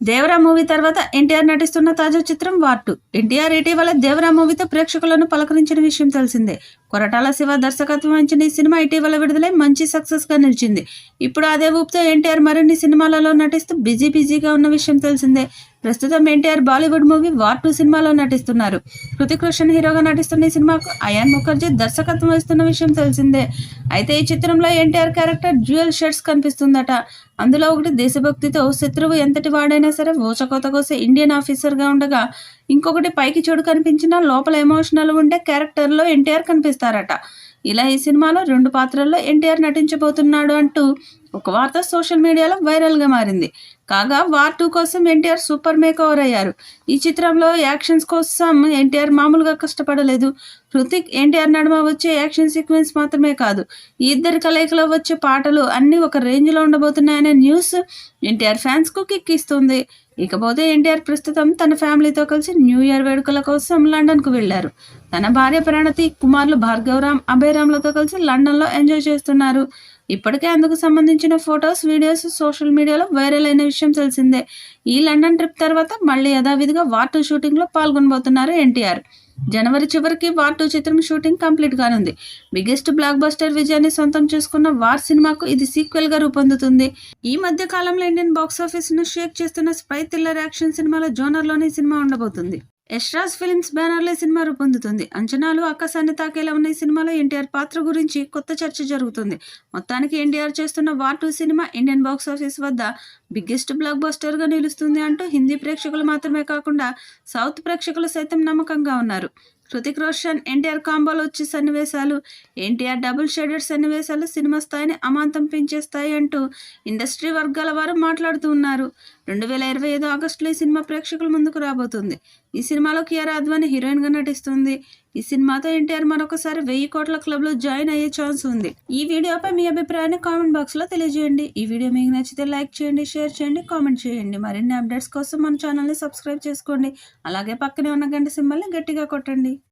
Devara movie తర్వాత ఎన్టీఆర్ నటిస్తున్న తాజా చిత్రం వార్ 2. ఎన్టీఆర్ ఇటీవల దేవరా మూవీతో ప్రేక్షకులను పలకరించిన విషయం తెలిసిందే. కొరటాల శివ దర్శకత్వం వహించిన ఈ సినిమా ఇటీవల విడుదలై మంచి సక్సెస్ గా నిలిచింది. ఇప్పుడు అదే ఊపుతో ఎన్టీఆర్ మరిన్ని సినిమాలలో నటిస్తూ బిజీగా ఉన్న విషయం తెలిసిందే. ప్రస్తుతం ఎన్టీఆర్ బాలీవుడ్ మూవీ వార్ 2 సినిమాలో నటిస్తున్నారు. హృతిక్ రోషన్ హీరోగా నటిస్తున్న ఈ సినిమాకు అయాన్ ముఖర్జీ దర్శకత్వం వహిస్తున్న విషయం తెలిసిందే. అయితే ఈ చిత్రంలో ఎన్టీఆర్ క్యారెక్టర్ డ్యూయల్ షేడ్స్ కనిపిస్తుందట. అందులో ఒకటి దేశభక్తితో శత్రువు ఎంతటి వాడైనా సరే ఊచకోత కోసే ఇండియన్ ఆఫీసర్గా ఉండగా, ఇంకొకటి పైకి చెడు కనిపించినా లోపల ఎమోషనల్ ఉండే క్యారెక్టర్లో ఎన్టీఆర్ కనిపిస్తారట. ఇలా ఈ సినిమాలో 2 పాత్రల్లో ఎన్టీఆర్ నటించబోతున్నాడు అంటూ ఒక వార్త సోషల్ మీడియాలో వైరల్గా మారింది. కాగా వార్ 2 కోసం ఎన్టీఆర్ సూపర్ మేకోవర్ అయ్యారు. ఈ చిత్రంలో యాక్షన్స్ కోసం ఎన్టీఆర్ మామూలుగా కష్టపడలేదు. హృతిక్ ఎన్టీఆర్ నడుమ వచ్చే యాక్షన్ సీక్వెన్స్ మాత్రమే కాదు, ఈ ఇద్దరి కలయికలో వచ్చే పాటలు అన్నీ ఒక రేంజ్లో ఉండబోతున్నాయనే న్యూస్ ఎన్టీఆర్ ఫ్యాన్స్కు కిక్ ఇస్తుంది. ఇకపోతే ఎన్టీఆర్ ప్రస్తుతం తన ఫ్యామిలీతో కలిసి న్యూ ఇయర్ వేడుకల కోసం లండన్కు వెళ్లారు. తన భార్య ప్రణతి, కుమారులు భార్గవరామ్, అభయరామ్లతో కలిసి లండన్లో ఎంజాయ్ చేస్తున్నారు. ఇప్పటికే అందుకు సంబంధించిన ఫొటోస్, వీడియోస్ సోషల్ మీడియాలో వైరల్ అయిన విషయం తెలిసిందే. ఈ లండన్ ట్రిప్ తర్వాత మళ్ళీ యథావిధిగా వార్ 2 షూటింగ్లో పాల్గొనబోతున్నారు ఎన్టీఆర్. జనవరి చివరికి వార్ 2 చిత్రం షూటింగ్ కంప్లీట్ కానుంది. బిగ్గెస్ట్ బ్లాక్ బస్టర్ విజయాన్ని సొంతం చేసుకున్న వార్ సినిమాకు ఇది సీక్వెల్ గా రూపొందుతుంది. ఈ మధ్య కాలంలో ఇండియన్ బాక్సాఫీస్ ను షేక్ చేస్తున్న స్పై థ్రిల్లర్ యాక్షన్ సినిమాల జోనర్లోని సినిమా ఉండబోతుంది. యష్రాజ్ ఫిల్మ్స్ బ్యానర్లో సినిమా రూపొందుతుంది. అంచనాలు ఆకాశాన్ని తాకేలా ఉన్న ఈ సినిమాలో ఎన్టీఆర్ పాత్ర గురించి కొత్త చర్చ జరుగుతుంది. మొత్తానికి ఎన్టీఆర్ చేస్తున్న వార్ 2 సినిమా ఇండియన్ బాక్సాఫీస్ వద్ద బిగ్గెస్ట్ బ్లాక్ బస్టర్ గా నిలుస్తుంది అంటూ హిందీ ప్రేక్షకులు మాత్రమే కాకుండా సౌత్ ప్రేక్షకులు సైతం నమ్మకంగా ఉన్నారు. హృతిక్ రోషన్ ఎన్టీఆర్ కాంబోలో వచ్చే సన్నివేశాలు, ఎన్టీఆర్ డబుల్ షేడెడ్ సన్నివేశాలు సినిమా స్థాయిని అమాంతం పెంచేస్తాయి అంటూ ఇండస్ట్రీ వర్గాల వారు మాట్లాడుతూ ఉన్నారు. 2025 ఆగస్టులో ఈ సినిమా ప్రేక్షకుల ముందుకు రాబోతుంది. ఈ సినిమాలో కియారా అద్వానీ హీరోయిన్ గా నటిస్తుంది. ఈ సినిమాతో ఎన్టీఆర్ మరొకసారి 1000 కోట్ల క్లబ్ లో జాయిన్ అయ్యే ఛాన్స్ ఉంది. ఈ వీడియోపై మీ అభిప్రాయాన్ని కామెంట్ బాక్స్ లో తెలియజేయండి. ఈ వీడియో మీకు నచ్చితే లైక్ చేయండి, షేర్ చేయండి, కామెంట్ చేయండి. మరిన్ని అప్డేట్స్ కోసం మన ఛానల్ని సబ్స్క్రైబ్ చేసుకోండి. అలాగే పక్కనే ఉన్న గంట సింబల్ని గట్టిగా కొట్టండి.